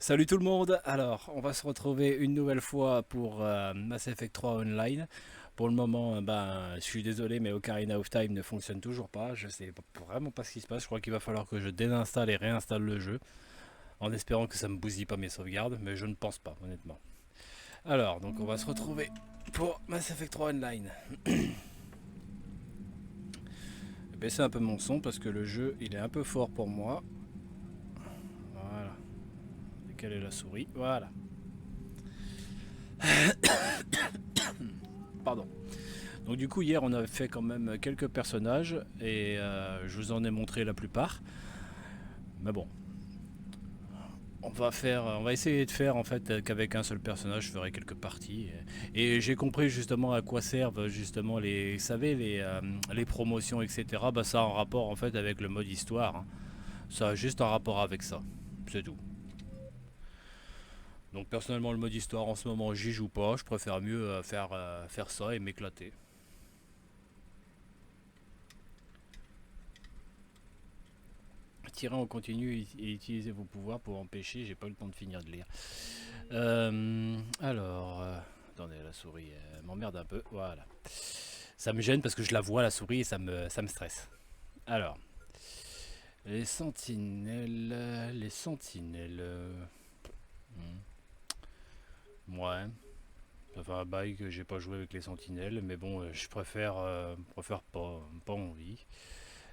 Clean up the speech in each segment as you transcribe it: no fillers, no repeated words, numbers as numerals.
Salut tout le monde. Alors, on va se retrouver une nouvelle fois pour Mass Effect 3 Online. Pour le moment, je suis désolé, mais Ocarina of Time ne fonctionne toujours pas. Je sais vraiment pas ce qui se passe. Je crois qu'il va falloir que je désinstalle et réinstalle le jeu, en espérant que ça me bousille pas mes sauvegardes, mais je ne pense pas, honnêtement. Alors, donc on va se retrouver pour Mass Effect 3 Online. Je vais baisser un peu mon son parce que le jeu, il est un peu fort pour moi. Voilà. Quelle est la souris? Voilà. Pardon. Donc du coup hier on a fait quand même quelques personnages et je vous en ai montré la plupart. Mais bon, on va essayer de faire en fait qu'avec un seul personnage je ferai quelques parties. Et j'ai compris justement à quoi servent justement les, vous savez, les promotions etc. Bah ça a un rapport en fait avec le mode histoire, hein. Ça a juste un rapport avec ça, c'est tout. Donc personnellement le mode histoire en ce moment j'y joue pas, je préfère mieux faire ça et m'éclater. Tirez en continu et utilisez vos pouvoirs pour empêcher, j'ai pas eu le temps de finir de lire. Attendez, la souris m'emmerde un peu, voilà. Ça me gêne parce que je la vois la souris et ça me stresse. Alors, les sentinelles, ouais. Ça fait un bail que j'ai pas joué avec les sentinelles, mais bon, je préfère pas envie.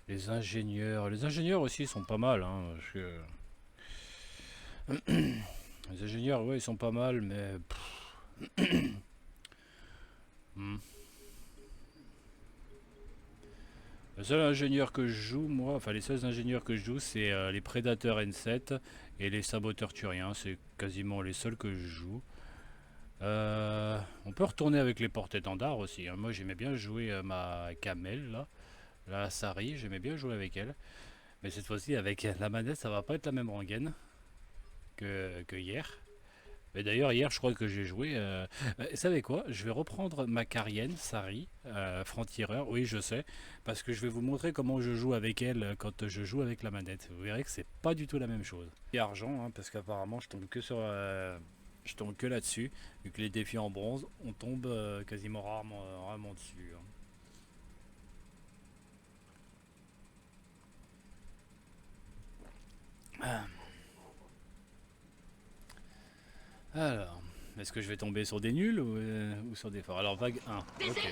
Les ingénieurs aussi sont pas mal, hein, parce que les ingénieurs, ouais, ils sont pas mal, mais hmm. Le seul ingénieur que je joue, moi, enfin les seuls ingénieurs que je joue, c'est les prédateurs N7 et les saboteurs turiens. C'est quasiment les seuls que je joue. On peut retourner avec les porte-étendards aussi, hein. Moi, j'aimais bien jouer ma Camel, là, la Sari, j'aimais bien jouer avec elle. Mais cette fois-ci, avec la manette, ça va pas être la même rengaine que hier. Mais d'ailleurs, hier, je crois que j'ai joué. Vous savez quoi? Je vais reprendre ma Carienne, Sari, franc-tireur. Oui, je sais. Parce que je vais vous montrer comment je joue avec elle quand je joue avec la manette. Vous verrez que c'est pas du tout la même chose. Et argent, hein, parce qu'apparemment, je tombe que là-dessus. Vu que les défis en bronze, on tombe quasiment rarement dessus, hein. Alors, est-ce que je vais tomber sur des nuls ou sur des forts? Alors, vague 1. Ok.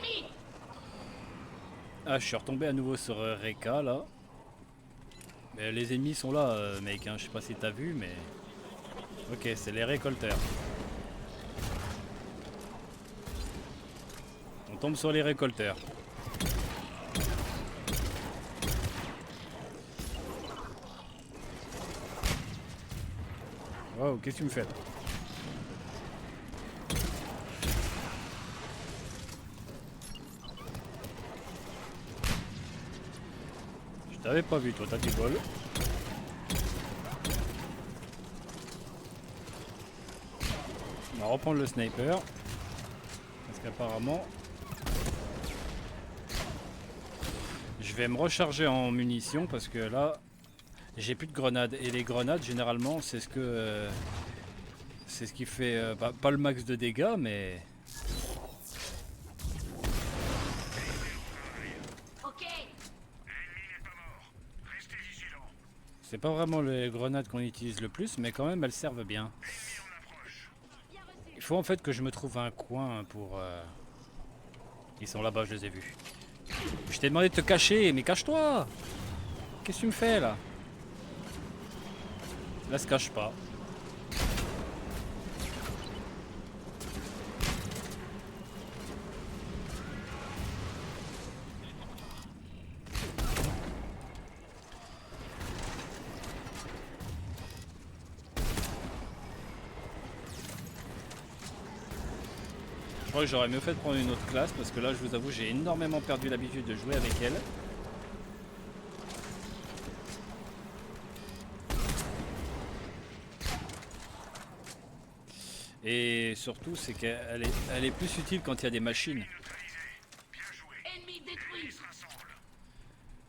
Ah, je suis retombé à nouveau sur Reka là. Mais les ennemis sont là, mec, hein. Je sais pas si t'as vu, mais. Ok, c'est les récolteurs. On tombe sur les récolteurs. Wow, qu'est-ce que tu me fais là? Je t'avais pas vu, toi, t'as du bol. On va reprendre le sniper. Parce qu'apparemment. Je vais me recharger en munitions parce que là, j'ai plus de grenades. Et les grenades, généralement, c'est ce qui fait. Pas le max de dégâts, mais. C'est pas vraiment les grenades qu'on utilise le plus, mais quand même elles servent bien. Il faut en fait que je me trouve un coin pour. Ils sont là-bas, je les ai vus. Je t'ai demandé de te cacher, mais cache-toi! Qu'est-ce que tu me fais là? Là, se cache pas. Je crois que j'aurais mieux fait de prendre une autre classe parce que là, je vous avoue, j'ai énormément perdu l'habitude de jouer avec elle. Et surtout, c'est elle est plus utile quand il y a des machines.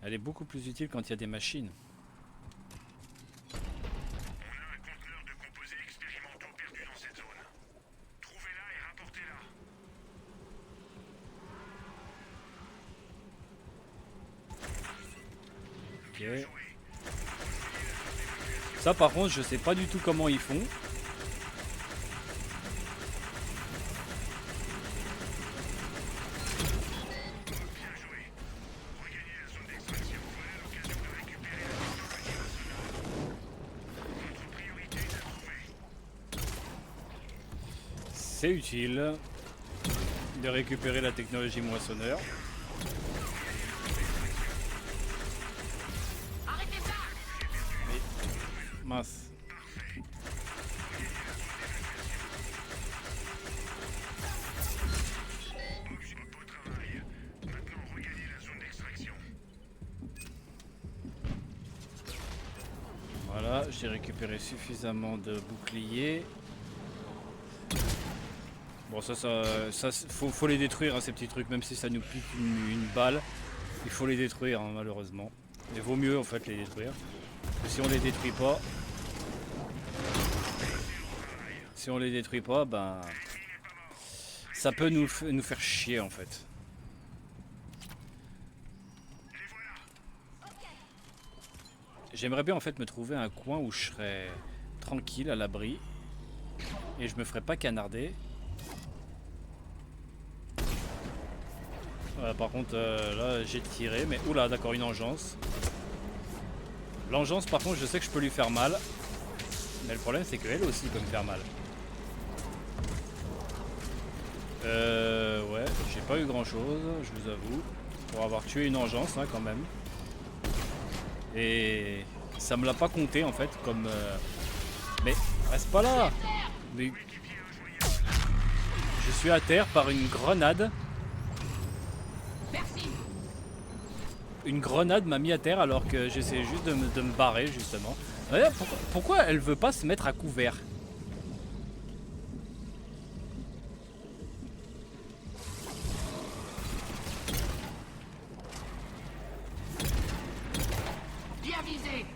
Elle est beaucoup plus utile quand il y a des machines. Ok. Ça par contre je sais pas du tout comment ils font. C'est utile de récupérer la technologie moissonneur. Mais mince. Voilà, j'ai récupéré suffisamment de boucliers. Bon, faut les détruire, hein, ces petits trucs, même si ça nous pique une balle. Il faut les détruire, hein, malheureusement. Il vaut mieux, en fait, les détruire. Parce que si on les détruit pas... Si on les détruit pas, ben... Ça peut nous faire chier, en fait. J'aimerais bien, en fait, me trouver un coin où je serais tranquille, à l'abri. Et je me ferais pas canarder. Par contre, là, j'ai tiré, mais... Oula, d'accord, une engeance. L'engeance, par contre, je sais que je peux lui faire mal. Mais le problème, c'est qu'elle aussi peut me faire mal. Ouais, j'ai pas eu grand-chose, je vous avoue. Pour avoir tué une engeance, hein, quand même. Et... ça me l'a pas compté, en fait, comme... Mais, reste pas là! Mais... Je suis à terre par une grenade. Une grenade m'a mis à terre alors que j'essayais juste de me barrer justement. Pourquoi elle veut pas se mettre à couvert? Bien visé.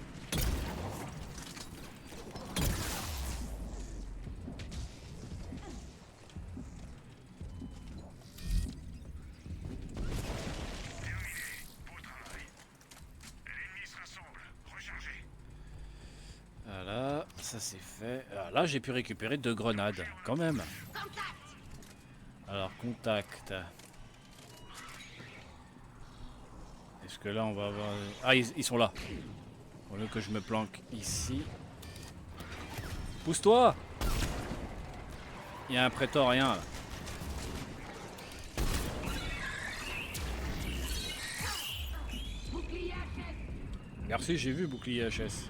Voilà, ça c'est fait. Alors là j'ai pu récupérer 2 grenades, quand même. Alors contact. Est-ce que là on va avoir... Ah ils sont là. Au lieu que je me planque ici. Pousse-toi! Il y a un prétorien là. Merci, j'ai vu bouclier HS.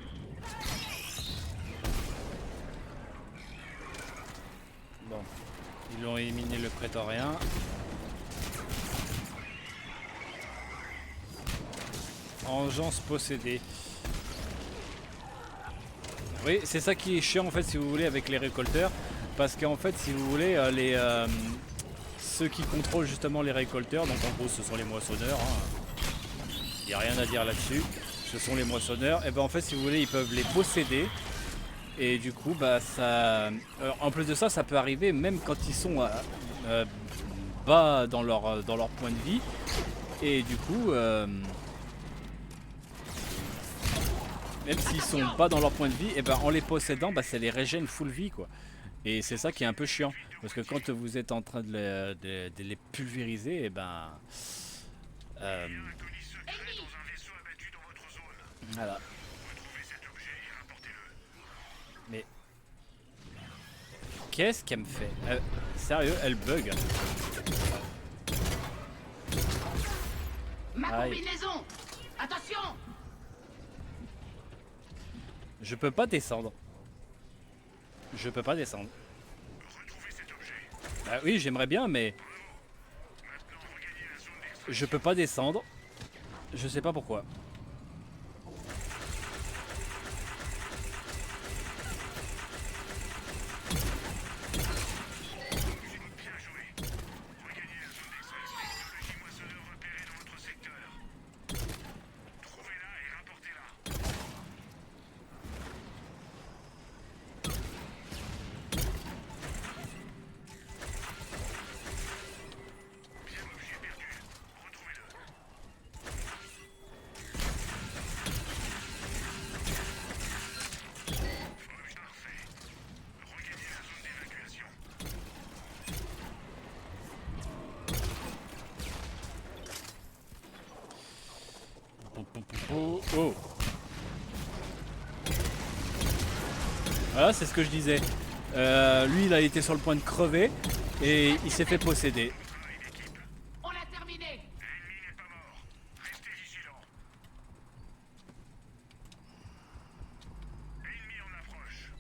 Bon, ils ont éliminé le prétorien. Engeance possédée. Oui, c'est ça qui est chiant en fait si vous voulez avec les récolteurs. Parce qu'en fait si vous voulez ceux qui contrôlent justement les récolteurs, donc en gros ce sont les moissonneurs, hein. Il n'y a rien à dire là-dessus. Ce sont les moissonneurs. Et ben en fait si vous voulez ils peuvent les posséder. Et du coup bah ça... en plus de ça ça peut arriver même quand ils sont bas dans leur point de vie. Et du coup... même s'ils sont pas dans leur point de vie, et ben en les possédant, bah, ça les régène full vie quoi. Et c'est ça qui est un peu chiant. Parce que quand vous êtes en train de les pulvériser, et ben... voilà. Mais... qu'est-ce qu'elle me fait? Sérieux, elle bug. Ma combinaison. Attention. Je peux pas descendre. Je peux pas descendre. Ah oui, j'aimerais bien, mais... je peux pas descendre. Je sais pas pourquoi. Oh. Voilà, c'est ce que je disais. Lui, il a été sur le point de crever et il s'est fait posséder. On l'a terminé. L'ennemi n'est pas mort. Restez vigilants. Ennemi en approche.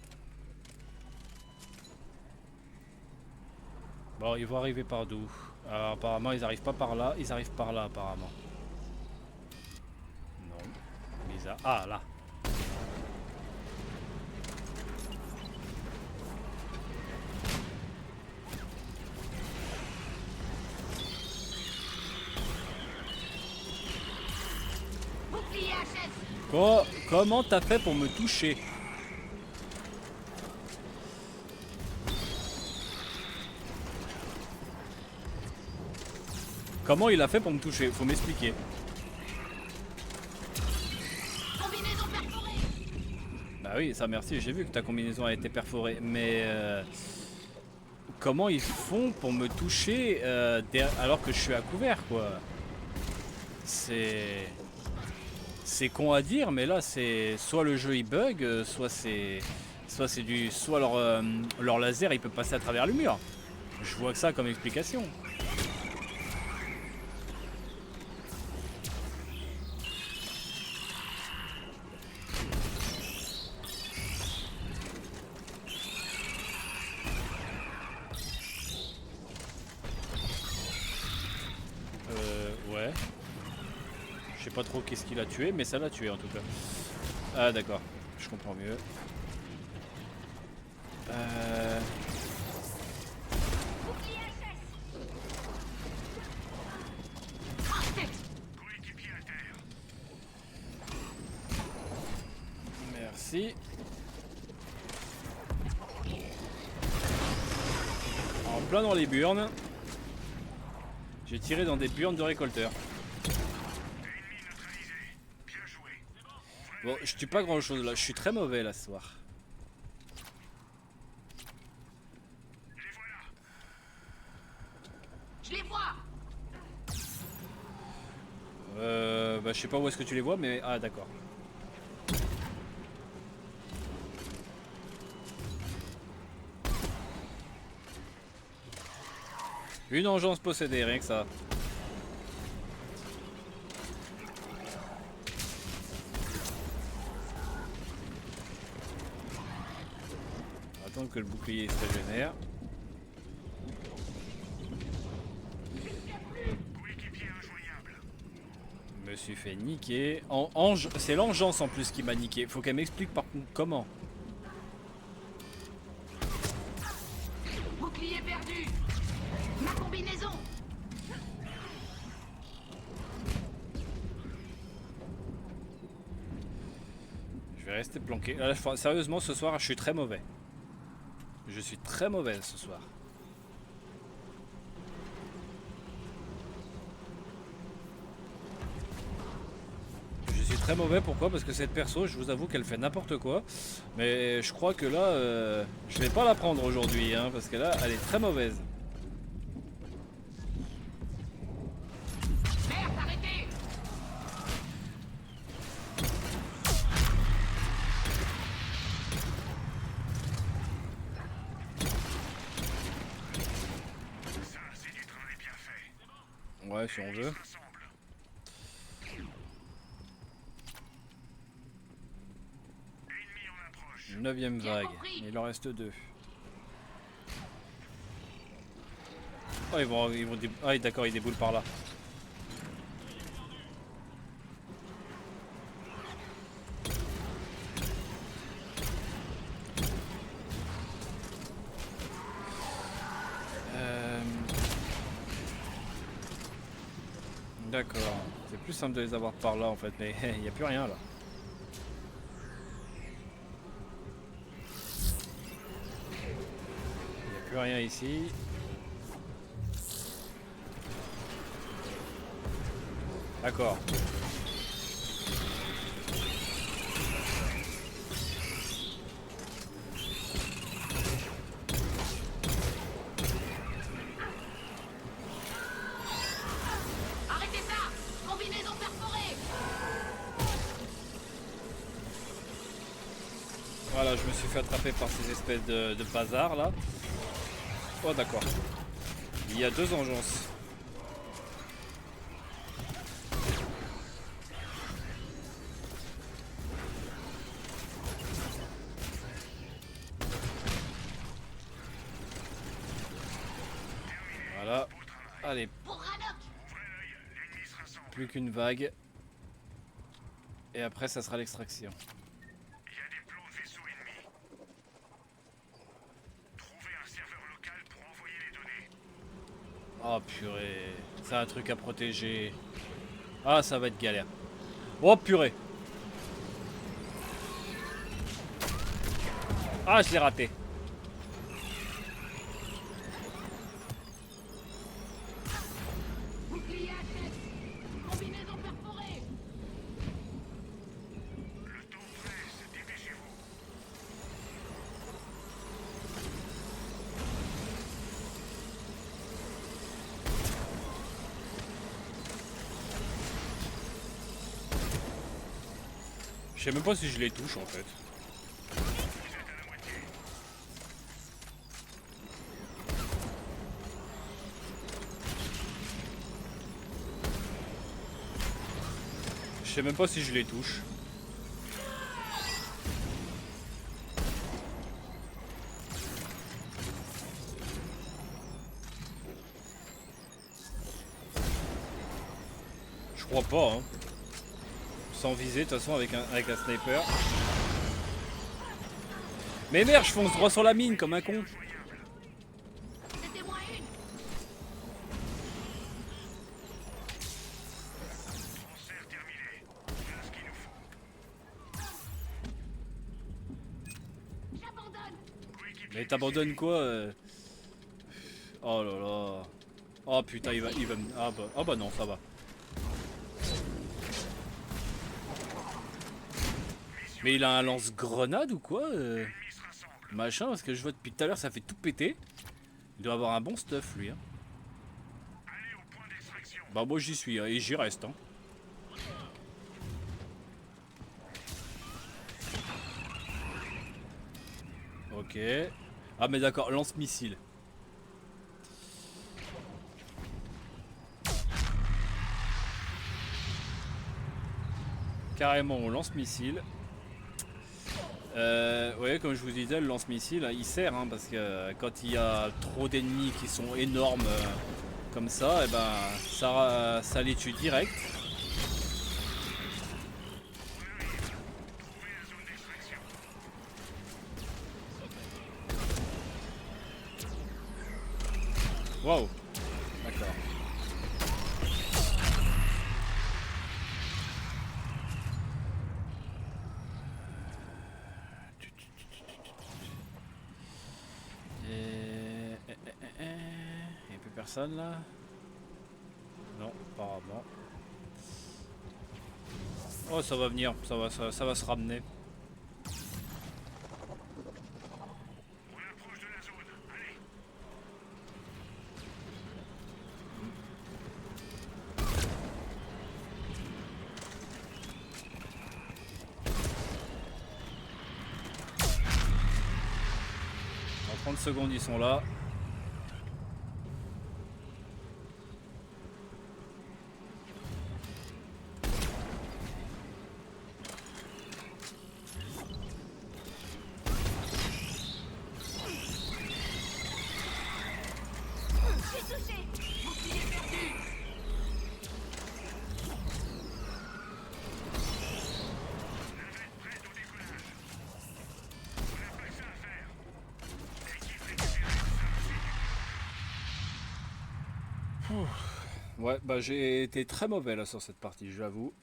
Bon, ils vont arriver par d'où? Alors, apparemment, ils arrivent pas par là. Ils arrivent par là, apparemment. Non. Bizarre. Ah, là. Bouclier HS. Comment t'as fait pour me toucher? Comment il a fait pour me toucher? Faut m'expliquer. Combinaison perforée. Bah oui, ça merci, j'ai vu que ta combinaison a été perforée. Mais comment ils font pour me toucher alors que je suis à couvert, quoi? C'est con à dire, mais là c'est soit le jeu il bug, soit leur laser il peut passer à travers le mur. Je vois que ça comme explication. Ouais. Je sais pas trop qu'est-ce qu'il a tué, mais ça l'a tué en tout cas. Ah d'accord, je comprends mieux. Bouclier HS. Tranche-tête. Coéquipier à terre. Merci. En plein dans les burnes. J'ai tiré dans des burnes de récolteurs. Ennemi neutralisé. Bien joué. Bon, je tue pas grand chose là, je suis très mauvais là ce soir. Les voilà. Je les vois. Bah je sais pas où est-ce que tu les vois, mais ah d'accord. Une engeance possédée, rien que ça. Attendre que le bouclier se régénère. Coéquipier injoignable. Je me suis fait niquer. C'est l'engeance en plus qui m'a niqué. Faut qu'elle m'explique par contre comment. Bouclier perdu. Ma combinaison. Je vais rester planqué. Là, sérieusement, ce soir, je suis très mauvais. Je suis très mauvais ce soir. Je suis très mauvais, pourquoi? Parce que cette perso, je vous avoue qu'elle fait n'importe quoi. Mais je crois que là, je vais pas la prendre aujourd'hui, hein, parce que là, elle est très mauvaise. Merde, arrêtez. Ça, c'est du travail bien fait. Ouais, si on veut. Rassemble. Ennemi en approche. 9ème Bien vague. compris. Il en reste 2. Oh, ah, d'accord, ils déboulent par là. D'accord. C'est plus simple de les avoir par là en fait, mais il n'y a plus rien là. Il n'y a plus rien ici. D'accord. Arrêtez ça. Combinaison perforée. Voilà, je me suis fait attraper par ces espèces de bazar là. Oh d'accord. Il y a deux engences. Voilà. Allez, Pour Ranok. L'ennemi se rassemble. plus qu'une vague. Et après, ça sera l'extraction. Il y a des plots de vaisseaux ennemis. Trouvez un serveur local pour envoyer les données. Oh purée. C'est un truc à protéger. Ah, ça va être galère. Oh purée. Ah, je l'ai raté. Bouclier à tête. Combinaison perforée. Le temps presse, dépêchez-vous. Je sais même pas si je les touche en fait. Vous êtes à la moitié. Je sais même pas si je les touche. Je crois pas, hein. Sans viser, de toute façon, avec un sniper. Mais merde, je fonce droit sur la mine comme un con. C'était moins une. Transfert terminé. Voilà ce qu'il nous faut. J'abandonne. Mais t'abandonnes quoi Oh là là. Oh putain, il va me... Ah bah non, ça va. Mais il a un lance-grenade ou quoi L'ennemi se rassemble. Machin, parce que je vois depuis tout à l'heure, ça fait tout péter. Il doit avoir un bon stuff, lui. Hein. Allez au point d'extraction. Bah moi j'y suis, hein, et j'y reste. Hein. Ok. Ah mais d'accord, lance-missile. Carrément on lance-missile. Ouais, comme je vous disais, le lance-missile, il sert, hein, parce que quand il y a trop d'ennemis qui sont énormes comme ça, et ben ça les tue direct. Trouvez la zone d'extraction. Waouh. D'accord. Il n'y a plus personne là? Non, apparemment. Oh, ça va venir, ça va se ramener. On approche de la zone. Allez. En 30 secondes, ils sont là. J'ai touché. Bouclier perdu. Navette prête au décollage. On n'a pas que ça à faire. Équipe récupérée. Ça, c'est Ouais, bah j'ai été très mauvais là sur cette partie, je l'avoue.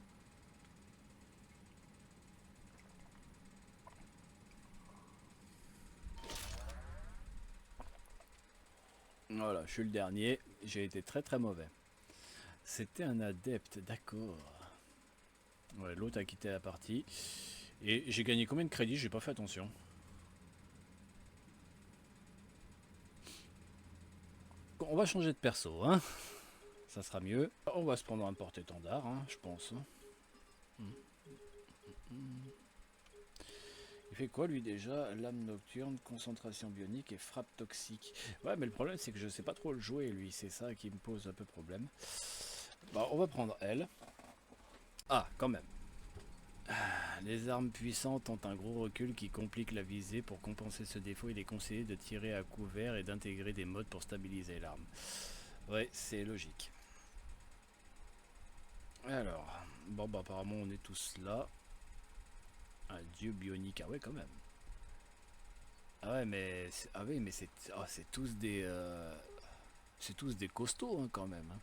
Voilà, je suis le dernier. J'ai été très très mauvais. C'était un adepte, d'accord. Ouais, l'autre a quitté la partie. Et j'ai gagné combien de crédits? J'ai pas fait attention. On va changer de perso, hein. Ça sera mieux. On va se prendre un porte-étendard, hein, je pense. Il fait quoi lui déjà? Lame nocturne, concentration bionique et frappe toxique. Ouais, mais le problème c'est que je sais pas trop le jouer lui, c'est ça qui me pose un peu problème. Bah, on va prendre elle. Ah, quand même. Les armes puissantes ont un gros recul qui complique la visée. Pour compenser ce défaut, il est conseillé de tirer à couvert et d'intégrer des modes pour stabiliser l'arme. Ouais, c'est logique. Alors, bon bah apparemment on est tous là. Un dieu bionique, ah ouais quand même. Ah ouais mais ah oui mais c'est tous des c'est tous des costauds hein, quand même. Hein.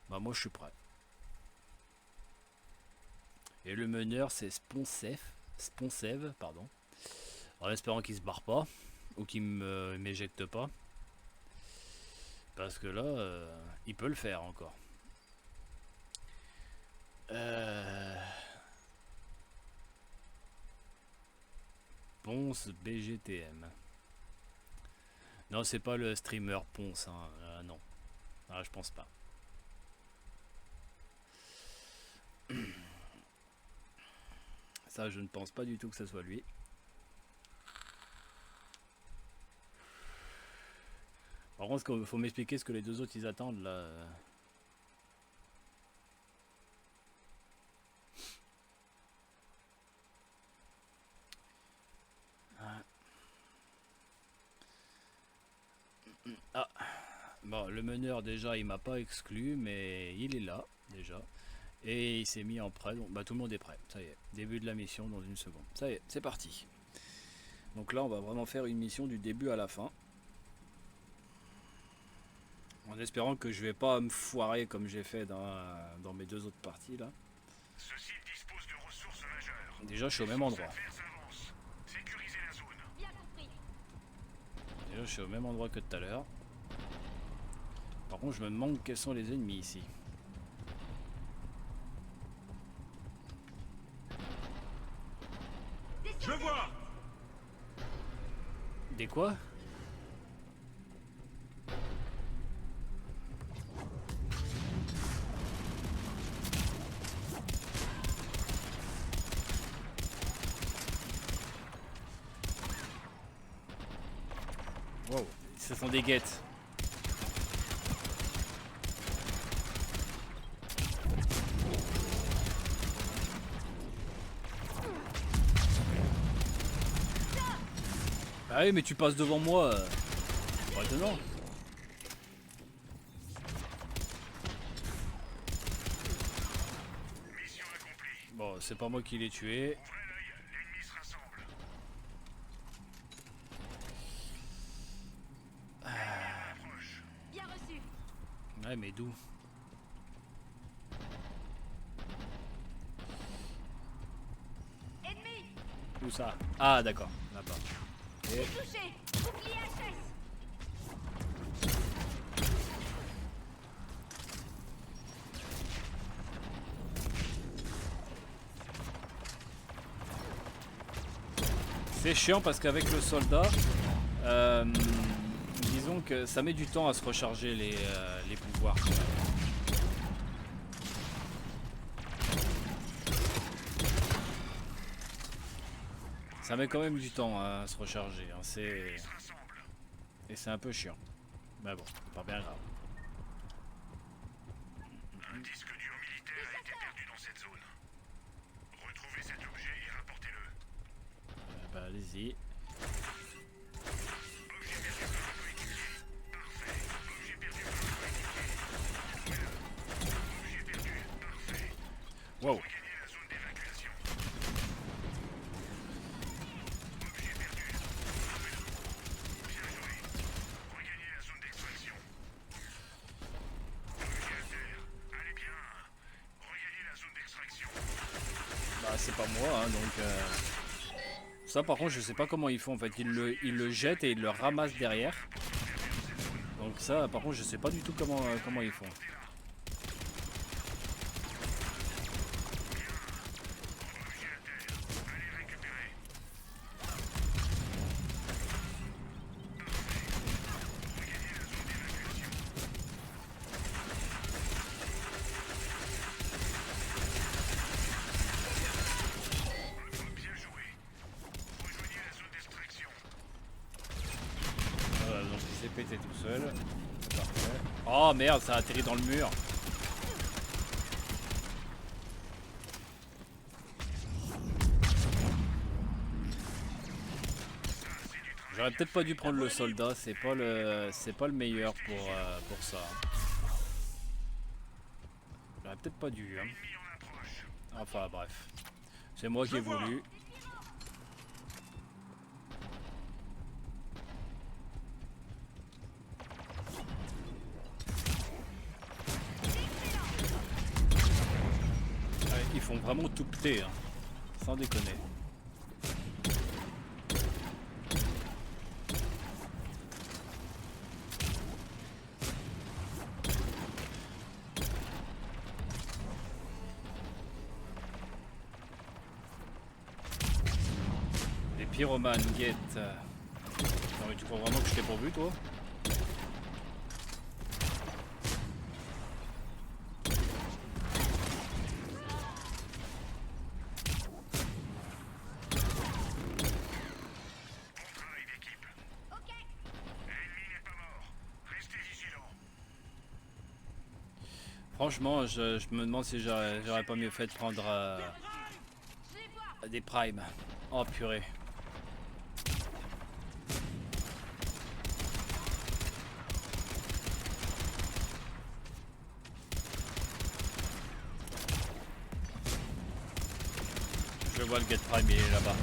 Bah moi je suis prêt. Et le meneur c'est Sponsev, pardon. En espérant qu'il se barre pas ou qu'il m'éjecte pas. Parce que là, il peut le faire encore. Ponce BGTM. Non, c'est pas le streamer Ponce, hein. Non. Ah, je pense pas. Ça, je ne pense pas du tout que ce soit lui. Par contre, il faut m'expliquer ce que les deux autres ils attendent là. Ah, bon, le meneur déjà il m'a pas exclu, mais il est là déjà. Et il s'est mis en prêt, donc bah, tout le monde est prêt. Ça y est, début de la mission dans une seconde. Ça y est, c'est parti. Donc là, on va vraiment faire une mission du début à la fin. En espérant que je vais pas me foirer comme j'ai fait dans mes deux autres parties là. Ce site dispose de ressources majeures. Déjà, je suis au même endroit. Sécuriser la zone. Bien compris. Déjà, je suis au même endroit que tout à l'heure. Par contre, je me demande quels sont les ennemis ici. Je vois. Des quoi? Wow, ce sont des guettes. Ah oui, mais tu passes devant moi. Maintenant. Mission accomplie. Bon, c'est pas moi qui l'ai tué. Ouvrez l'œil, l'ennemi se rassemble. Approche. Bien reçu. Ouais, mais d'où? Ennemi. Où ça? Ah, d'accord. Là-bas. Et... Touché. Bouclier HS. C'est chiant parce qu'avec le soldat, disons que ça met du temps à se recharger les pouvoirs. Ça met quand même du temps à se recharger. Hein. Et c'est un peu chiant. Mais bon, c'est pas bien grave. Un disque dur militaire a été perdu dans cette zone. Retrouvez cet objet et rapportez-le. Bah allez-y. Objet perdu par un coéquipier. Parfait. Objet perdu par un coéquipier. Trouvez-le. Objet perdu. Parfait. Wow. Regagnez la zone d'évacuation. Objet perdu. Trouvez-le. Bien joué. Regagnez la zone d'extraction. Objet à terre. Allez bien. Regagnez la zone d'extraction. Bah c'est pas moi, hein, donc... Ça par contre je sais pas comment ils font en fait. Ils le jettent et ils le ramassent derrière. Donc ça par contre je sais pas du tout comment ils font. Objet à terre. Allez récupérer. Regagnez la zone d'évacuation. Bien joué. Rejoignez péter tout seul. Parfait. Oh merde, ça a atterri dans le mur. J'aurais peut-être pas dû prendre le soldat, c'est pas le meilleur pour ça. J'aurais peut-être pas dû. Hein. Enfin bref. C'est moi qui ai voulu. Ouais, ils font vraiment tout péter, hein. Sans déconner. Pyroman, get. Non mais tu crois vraiment que je t'ai pourvu toi? Travail d'équipe. Ok. L'ennemi n'est pas mort. Restez vigilants. Franchement, je me demande si j'aurais pas mieux fait de prendre Je les vois. des primes. Oh purée. Je vois le get prime, il est là-bas.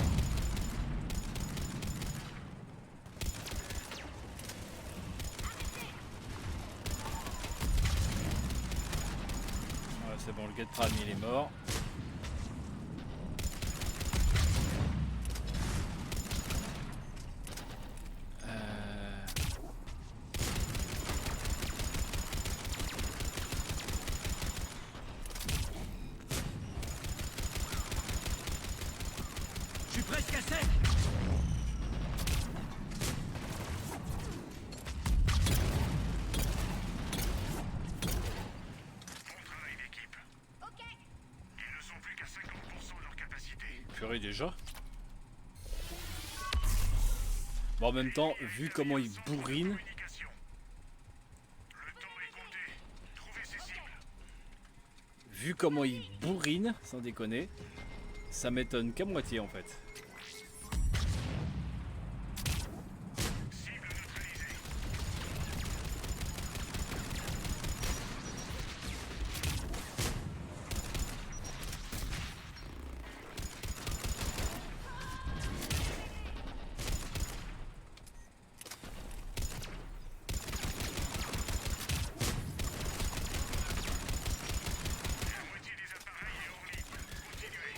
Ouais, c'est bon, le get prime il est mort. Je suis presque à sec. Bon travail d'équipe. Ok. Ils ne sont plus qu'à 50% de leur capacité. Purée déjà. Bon, en même temps, vu comment il bourrine, Communication. Le temps est compté. Trouvez ces cibles. sans déconner, ça m'étonne qu'à moitié en fait. Cible neutralisée. La moitié des appareils est hors ligne. Continuez. J'ai touché.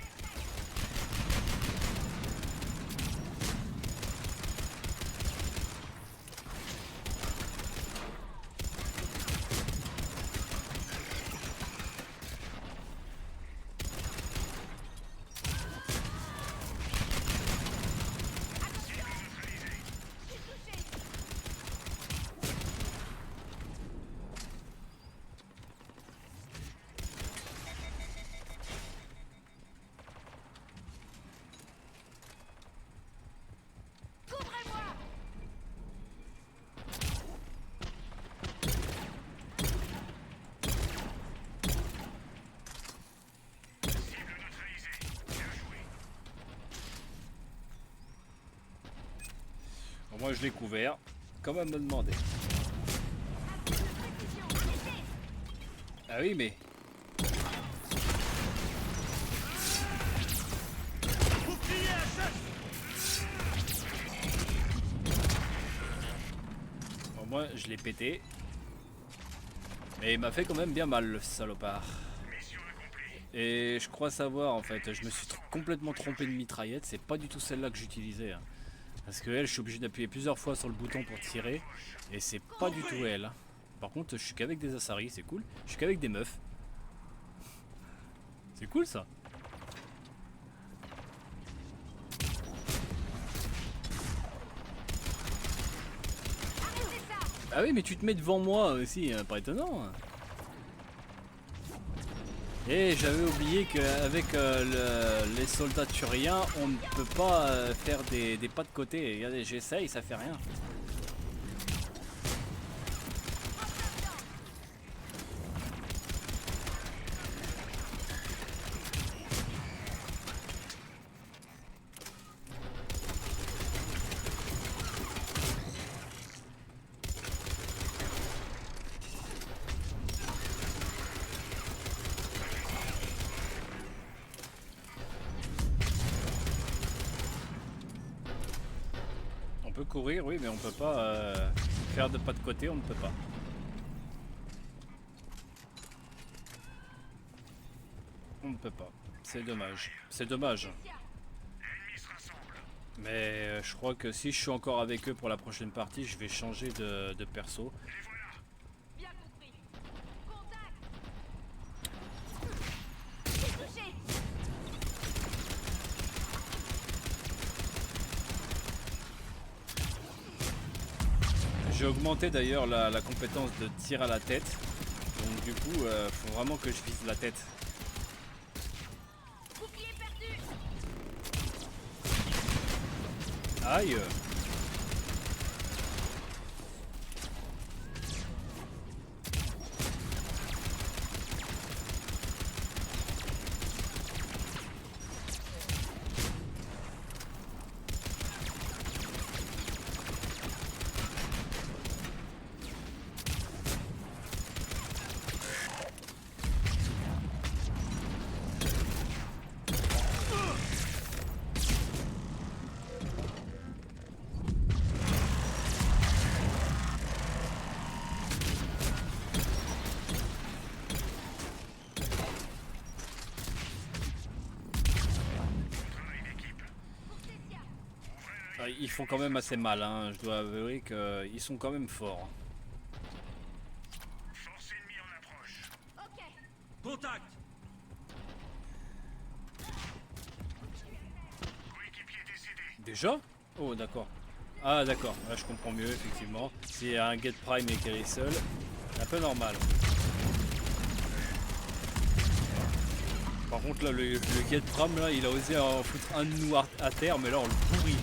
Couvrez-moi. Cible neutralisée. Bien joué. Bon, moi je l'ai couvert, comme elle me demandait. Précision. Arrêtez. Ah oui mais... Bouclier à chaque. Bon, moi je l'ai pété. Mais il m'a fait quand même bien mal le salopard. Mission accomplie. Et je crois savoir en fait, je me suis complètement trompé de mitraillette, c'est pas du tout celle-là que j'utilisais. Hein. Parce que elle, je suis obligé d'appuyer plusieurs fois sur le bouton pour tirer, et c'est pas du tout elle. Hein. Par contre, je suis qu'avec des Asari, c'est cool. Je suis qu'avec des meufs. C'est cool ça. Arrêtez ça. Ah oui, mais tu te mets devant moi aussi, hein, pas étonnant. Hein. Et j'avais oublié qu'avec les soldats turiens, on ne peut pas faire des pas de côté. Regardez, j'essaye, ça fait rien. peut courir, oui, mais on peut pas faire de pas de côté, on ne peut pas. On ne peut pas. C'est dommage. C'est dommage. L'ennemi se rassemble. Mais je crois que si je suis encore avec eux pour la prochaine partie, je vais changer de perso. Les voilà. Bien compris. Contact. J'ai touché. J'ai augmenté d'ailleurs la compétence de tir à la tête. Donc du coup, faut vraiment que je vise la tête. Bouclier perdu. Aïe! Ils font quand même assez mal, hein. Je dois avouer qu'ils sont quand même forts. Force ennemie en approche. Ok. Contact. Coéquipier décédé. Déjà? Oh d'accord. Ah d'accord, là je comprends mieux effectivement. S'il y a un Get Prime et qu'elle est seule, c'est un peu normal. Par contre là le Get Prime là il a osé en foutre un de nous à terre mais là on le pourrit.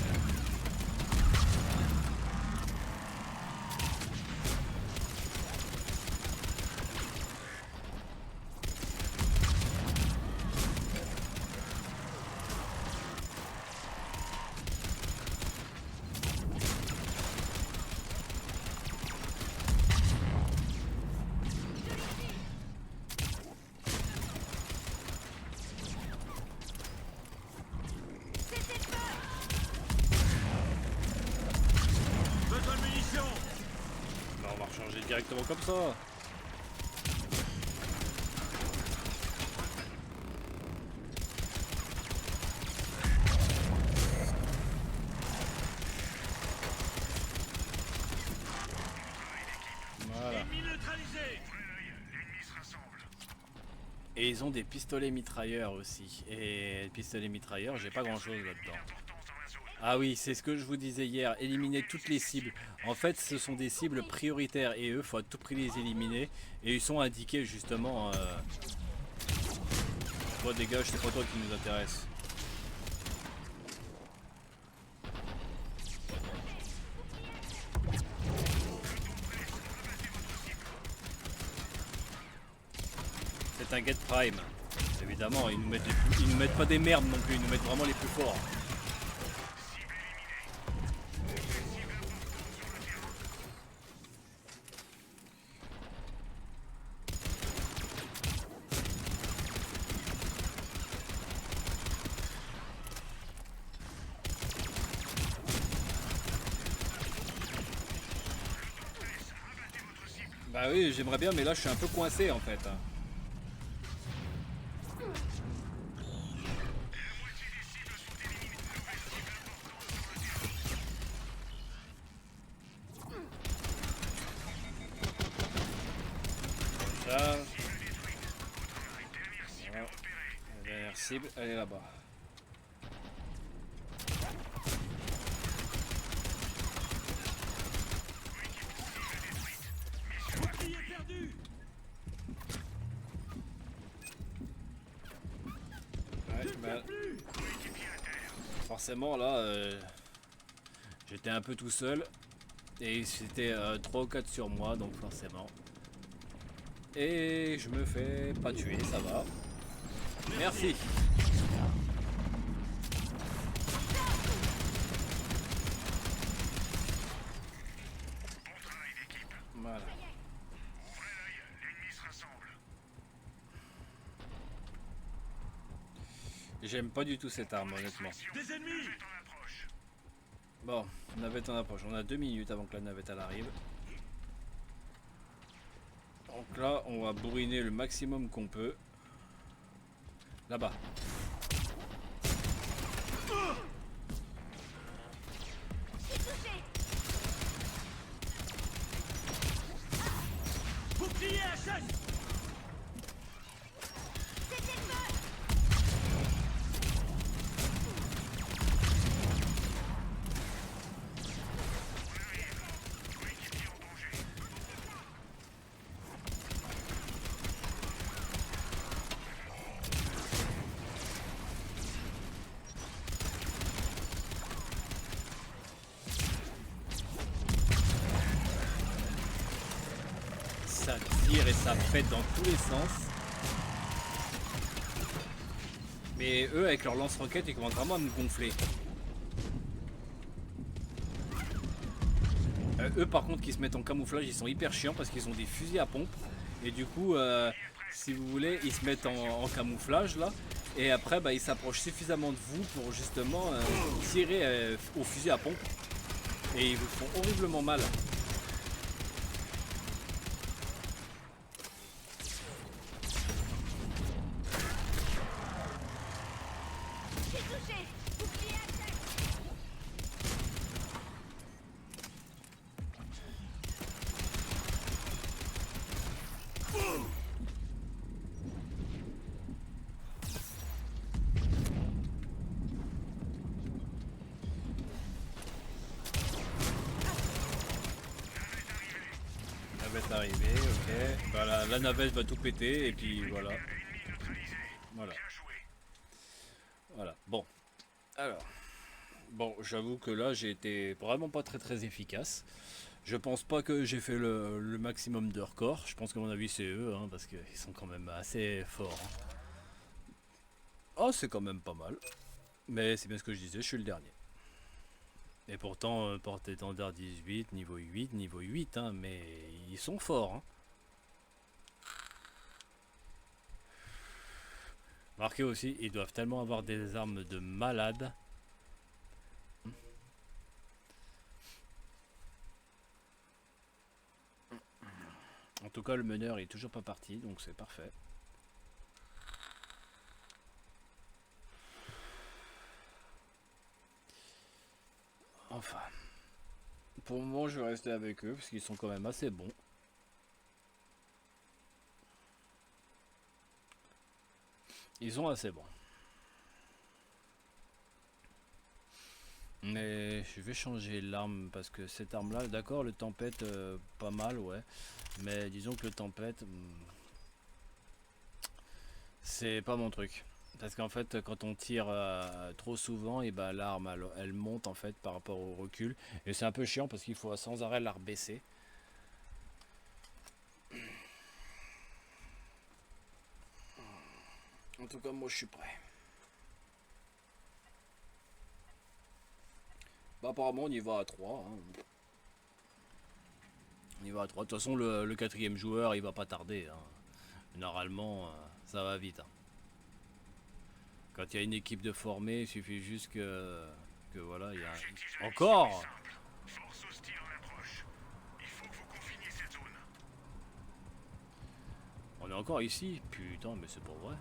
C'était feu. Besoin de munitions. Bah, on va rechanger directement comme ça. Voilà. Ennemi neutralisé. Ouvrez l'œil. L'ennemi se rassemble. Et ils ont des pistolets mitrailleurs aussi. Et les pistolets mitrailleurs, j'ai pas grand chose là-dedans. Importance dans la zone. Ah oui, c'est ce que je vous disais hier, éliminer toutes les cibles. En fait, ce sont des cibles prioritaires et eux, faut à tout prix les éliminer. Et ils sont indiqués justement. Toi, dégage, c'est pas toi qui nous intéresse. C'est un Get Prime. Évidemment, ils nous mettent pas des merdes non plus, ils nous mettent vraiment les plus forts. Bah oui, j'aimerais bien, mais là je suis un peu coincé en fait. Ça. Voilà. La dernière cible, elle est là-bas. Bouclier perdu. Ouais, bah, forcément là, j'étais un peu tout seul et c'était 3 ou 4 sur moi, donc forcément. Et je me fais pas tuer, ça va. Merci. Bon travail d'équipe. Voilà. Ouvrez l'œil. L'ennemi se rassemble. J'aime pas du tout cette arme, honnêtement. Des ennemis. Vous êtes en approche. Bon, navette en approche. On a 2 minutes avant que la navette elle arrive. Donc là, on va bourriner le maximum qu'on peut. Là-bas. Je suis touché. Bouclier HS. C'était le feu. Coéquipier en danger. Ça tire et ça pète dans tous les sens. Mais eux, avec leur lance-roquette, ils commencent vraiment à me gonfler. Eux, par contre, qui se mettent en camouflage, ils sont hyper chiants parce qu'ils ont des fusils à pompe. Et du coup, si vous voulez, ils se mettent en camouflage là. Et après, bah, ils s'approchent suffisamment de vous pour justement tirer au fusil à pompe. Et ils vous font horriblement mal. Je suis touché. Bouclier HS. Navette arrivée, ok. Bah, la navette va tout péter et puis voilà. Ennemi neutralisé. Voilà. Bien joué. Voilà. Bon. Alors. Bon, j'avoue que là, j'ai été vraiment pas très efficace. Je pense pas que j'ai fait le maximum de records. Je pense qu'à mon avis, c'est eux, hein, parce qu'ils sont quand même assez forts. Hein. Oh, c'est quand même pas mal. Mais c'est bien ce que je disais, je suis le dernier. Et pourtant, porte-étendard 18, niveau 8, hein, mais ils sont forts. Hein. Marquez aussi, ils doivent tellement avoir des armes de malade. En tout cas, le meneur est toujours pas parti, donc c'est parfait. Enfin, pour le moment, je vais rester avec eux parce qu'ils sont quand même assez bons. Ils sont assez bons. Mais je vais changer l'arme parce que cette arme là, d'accord, le tempête pas mal, ouais. Mais disons que le tempête, c'est pas mon truc. Parce qu'en fait, quand on tire trop souvent, et ben l'arme elle monte en fait par rapport au recul. Et c'est un peu chiant parce qu'il faut sans arrêt la rebaisser. En tout cas, moi je suis prêt. Bah apparemment on y va à 3. Hein. On y va à 3. De toute façon le quatrième joueur il va pas tarder. Hein. Normalement ça va vite. Hein. Quand il y a une équipe de formés, il suffit juste que voilà, il y a L'objectif de encore. mission est simple. Force hostile en approche. Il faut que vous confiniez cette zone. On est encore ici. Putain, mais c'est pas vrai.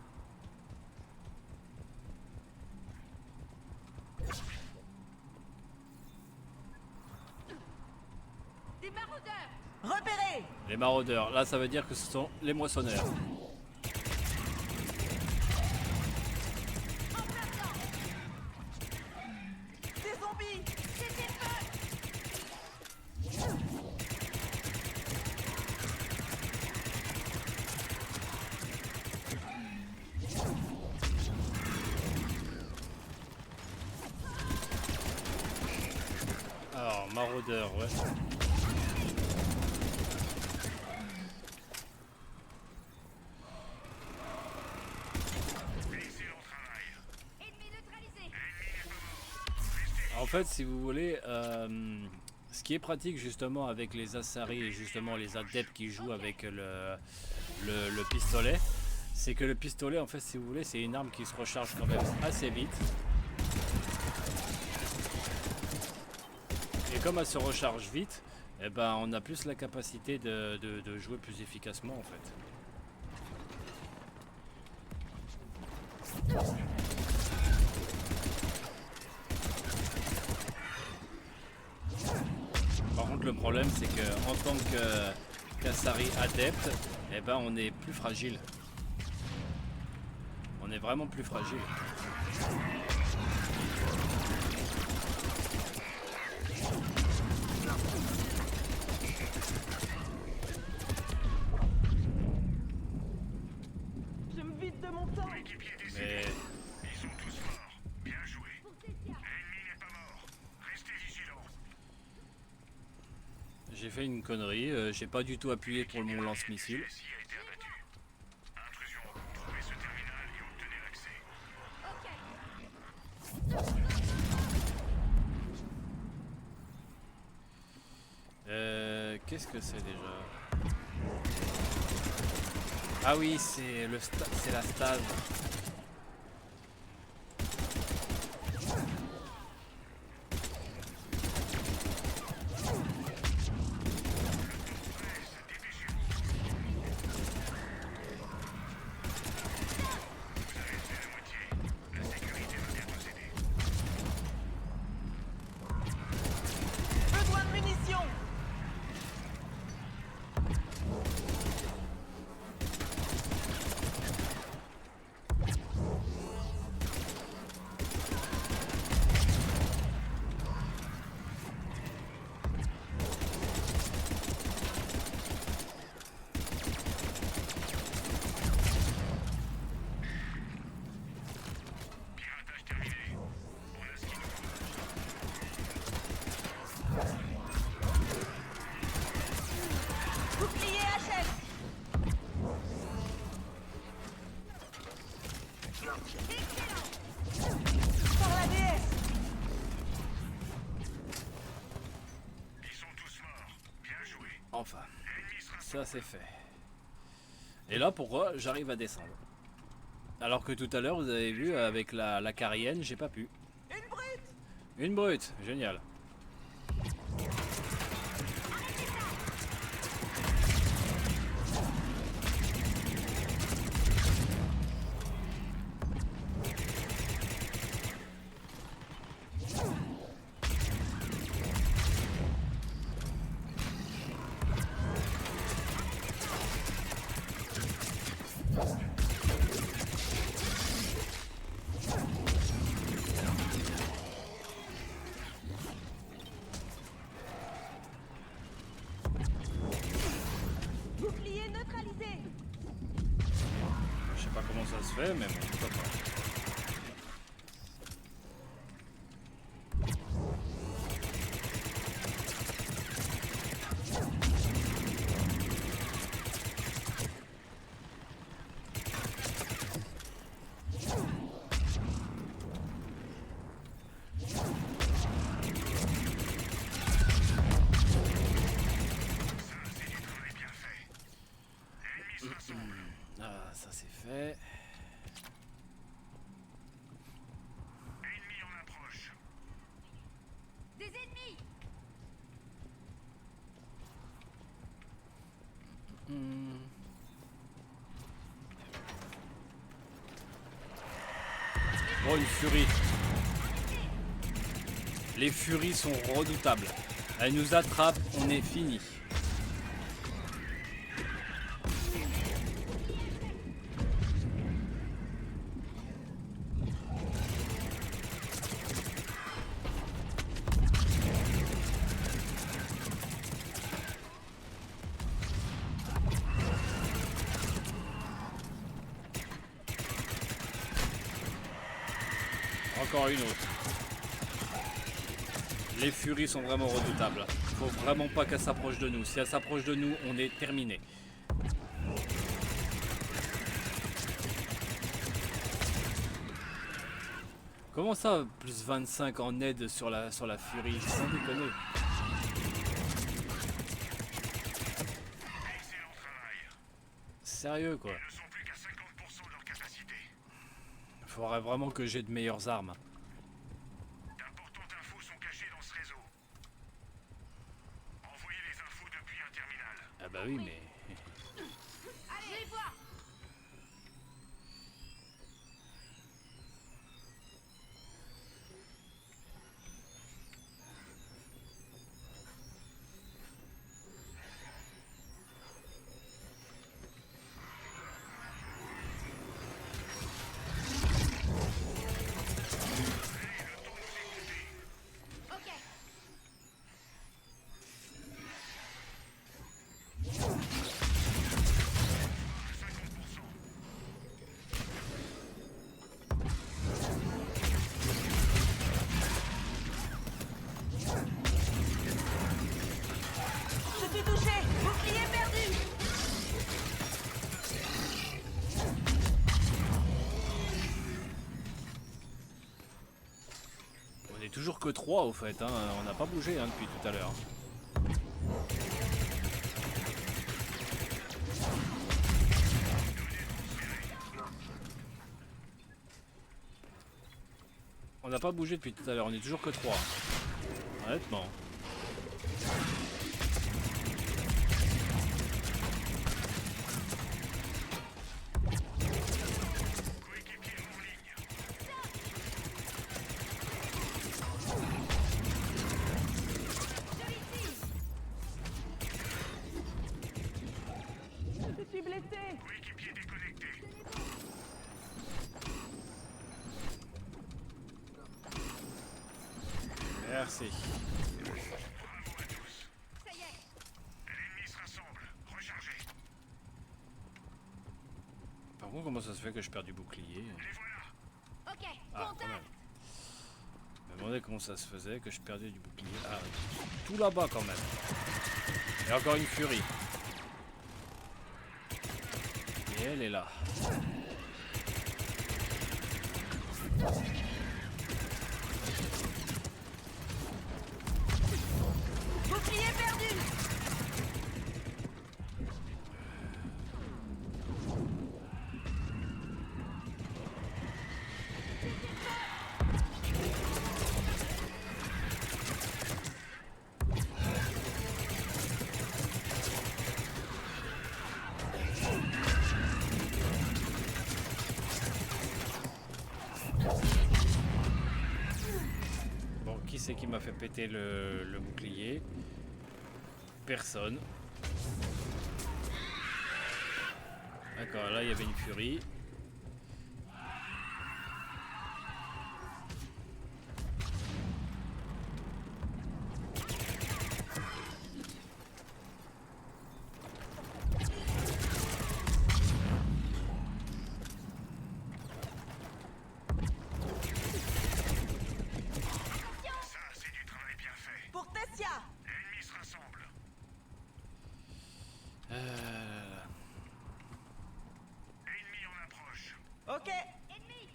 Des maraudeurs. Repéré! Les maraudeurs, là ça veut dire que ce sont les moissonneurs. En plein dedans. Des zombies! C'était le feu. Alors, maraudeurs, ouais. Excellent travail. Ennemi neutralisé. En fait, si vous voulez, ce qui est pratique justement avec les Asari et justement les adeptes qui jouent avec le pistolet, c'est que le pistolet, en fait, si vous voulez, c'est une arme qui se recharge quand même assez vite. Et comme elle se recharge vite, eh ben, on a plus la capacité de jouer plus efficacement en fait. Par contre le problème c'est que en tant qu'Asari adepte, eh ben, on est plus fragile. On est vraiment plus fragile. Je me vide de mon temps. Coéquipier décédé. Mais Ils sont tous morts. Bien joué. Pour Cécia. L'ennemi n'est pas mort. Restez vigilants. j'ai fait une connerie, j'ai pas du tout appuyé pour mon lance-missile. Celui-ci a été abattu. Intrusion. Trouvez ce terminal et obtenez l'accès. Qu'est-ce que c'est déjà? Ah oui, c'est c'est la stase. La sécurité va bientôt céder. Besoin de munitions. Piratage terminé. On a ce qu'il nous faut. Bouclier HL. Par la DS. Ils sont tous morts. Bien joué. Enfin, L'ennemi sera ça c'est fait. Et là pourquoi j'arrive à descendre? Alors que tout à l'heure vous avez vu avec la carienne, j'ai pas pu. Une brute. Une brute, génial. Bouclier neutralisé. Je sais pas comment ça se fait, mais bon, pourquoi pas. c'est du travail bien fait. L'ennemi se rassemble. Ah, ça c'est fait. Ennemi en approche. Des ennemis. Oh, une furie. Les furies sont redoutables. Elles nous attrapent, on est fini. Encore une autre. Les furies sont vraiment redoutables. Faut vraiment pas qu'elles s'approchent de nous. Si elles s'approchent de nous, on est terminé. Comment ça, plus 25 en aide sur la furie? Sans déconner. Excellent travail. Sérieux quoi. Ils ne sont plus qu'à 50% de leur capacité. Faudrait vraiment que j'ai de meilleures armes. D'importantes infos sont cachées dans ce réseau. Ah bah oui, mais... Allez, voir. Ok. Je suis touché. Bouclier perdu. On est toujours que 3 au fait, hein. On n'a pas bougé hein, depuis tout à l'heure. On n'a pas bougé depuis tout à l'heure, on est toujours que 3. Honnêtement. Je suis blessé. Coéquipier déconnecté. Merci. Ça y est. L'ennemi se rassemble. Rechargez. Par contre, comment ça se fait que je perds du bouclier? Les voilà. Ok. Ah, quand Contact. même. Je me demandais comment ça se faisait que je perdais du bouclier. Ah, tout là-bas quand même. Et encore une furie. Et elle est là. Bouclier perdu. Bon, qui c'est qui m'a fait péter le bouclier? Personne. D'accord, là il y avait une furie. Ça, c'est du travail bien fait. Pour Tessia. L'ennemi se rassemble. Ennemi en approche. Ok. Ennemi.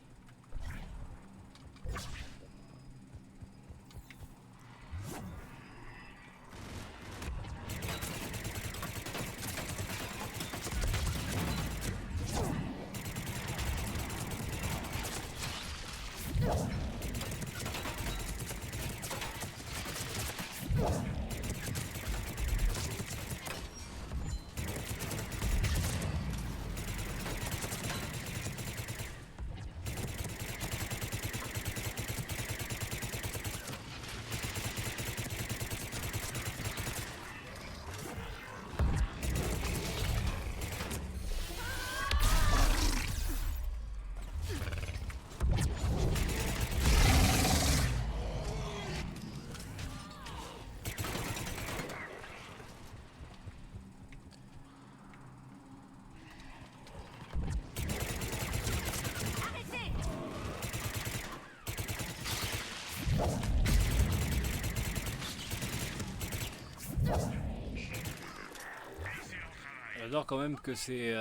Arrêtez. J'adore quand même que c'est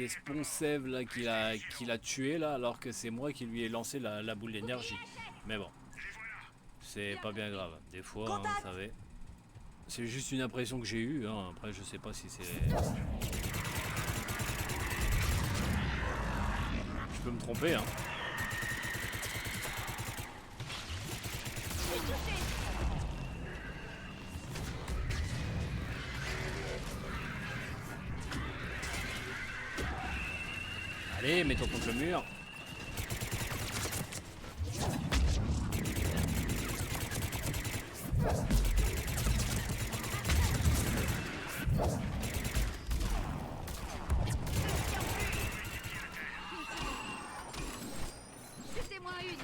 Sponsev là qui l'a tué là, alors que c'est moi qui lui ai lancé la boule d'énergie. Mais bon, c'est pas bien grave. Des fois, hein, vous savez, c'est juste une impression que j'ai eue. Hein. Après, je sais pas si c'est. Je peux me tromper. Hein. Je suis touché. Allez, mets-toi contre le mur. C'était-moi une.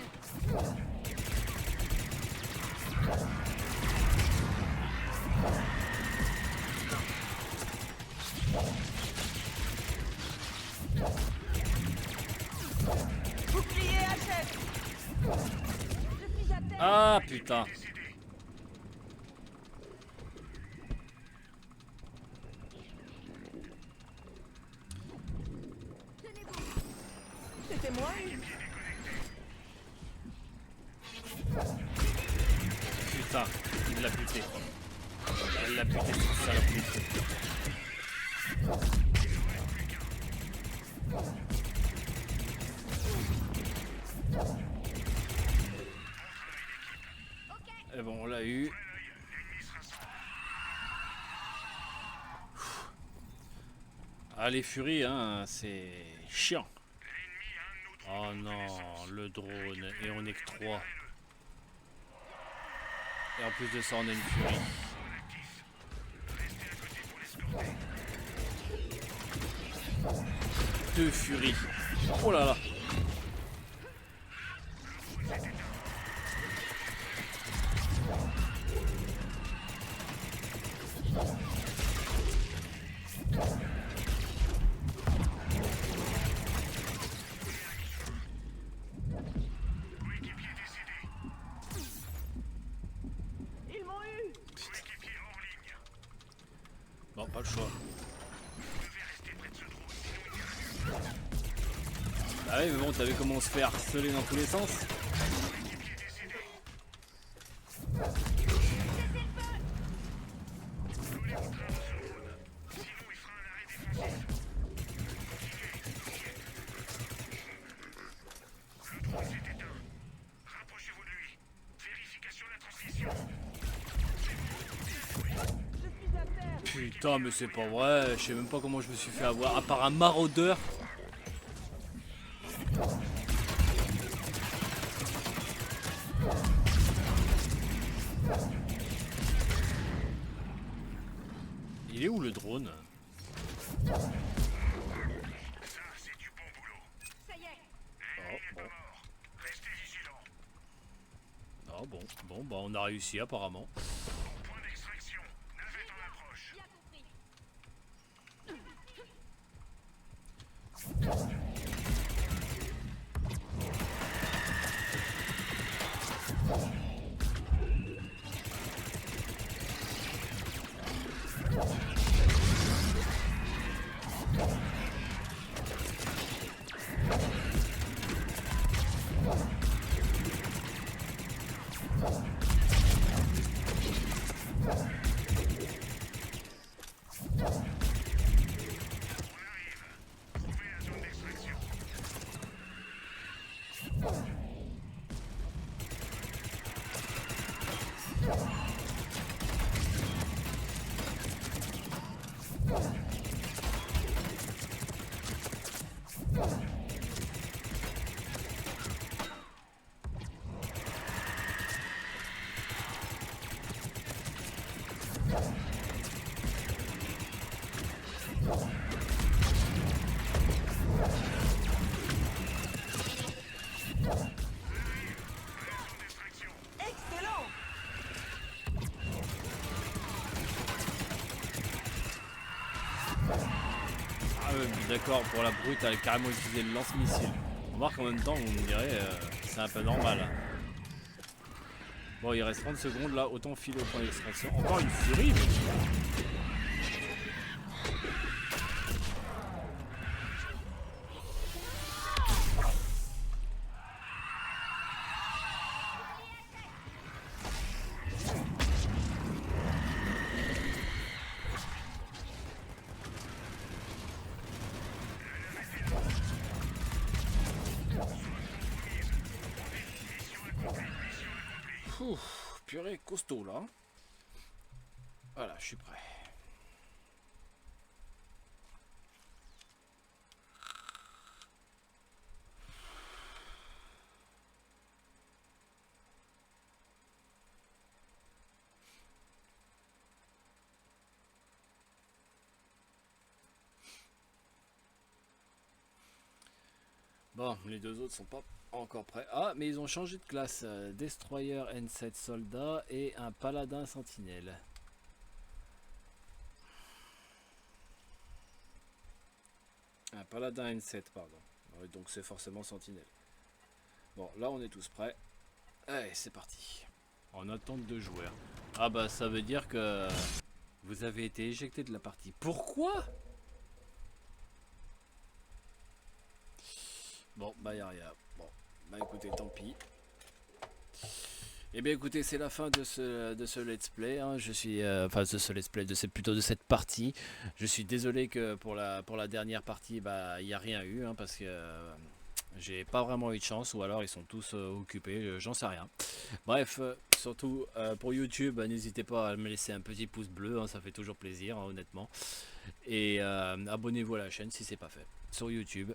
Bouclier achève. Je suis à terre. Ah putain. C'était moi une. Putain, il l'a buté. Elle l'a buté, cette saloperie. Et bon, on l'a eu. Ah, les furies, hein, c'est chiant. Oh non, le drone, et on est que 3. Et en plus de ça, on a une furie. Deux furies. Oh là là. Ils m'ont eu. Bon, pas le choix. Ah oui, mais bon, t'as vu comment on se fait harceler dans tous les sens. Rapprochez-vous de lui. Vérification de la transmission. Je suis à terre. Putain, mais c'est pas vrai. Je sais même pas comment je me suis fait avoir. À part un maraudeur. Il est où le drone? Ça, c'est du bon boulot. Ça y est. Oh, bon. Mort. Restez vigilants. Ah bon, bon, bah on a réussi apparemment. Point d'extraction. Navette en approche. Bien compris. Trouvez la zone d'extraction. Excellent. Ah ouais, d'accord, pour la brute, elle a carrément utilisé le lance-missile. On va voir qu'en même temps, on me dirait, c'est un peu normal. Bon, il reste 30 secondes là, autant filer au point d'extraction. Encore une furie, mais... Ouf, purée, costaud là. Voilà, je suis prêt. Bon, les deux autres sont pas encore prêts. Ah, mais ils ont changé de classe. Destroyer N7 soldat et un paladin sentinelle. Un paladin N7, pardon. Ouais, donc c'est forcément sentinelle. Bon, là on est tous prêts. Allez, c'est parti. En attente de joueurs. Ah bah ça veut dire que vous avez été éjecté de la partie. Pourquoi? Bon, bah y'a rien. Bon, bah écoutez, tant pis. Eh bien écoutez, c'est la fin de ce let's play. Hein. Je suis, enfin de ce let's play, plutôt de cette partie. Je suis désolé que pour la dernière partie, bah il n'y a rien eu, hein, parce que j'ai pas vraiment eu de chance, ou alors ils sont tous occupés, j'en sais rien. Bref, surtout pour YouTube, n'hésitez pas à me laisser un petit pouce bleu, hein, ça fait toujours plaisir, hein, honnêtement. Et abonnez-vous à la chaîne si c'est pas fait. Sur YouTube,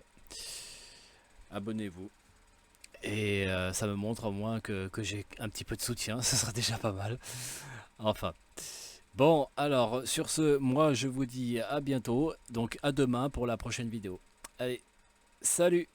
abonnez-vous. Et ça me montre au moins que j'ai un petit peu de soutien, ça sera déjà pas mal. Enfin. Bon, alors, sur ce, moi je vous dis à bientôt. Donc à demain pour la prochaine vidéo. Allez, salut!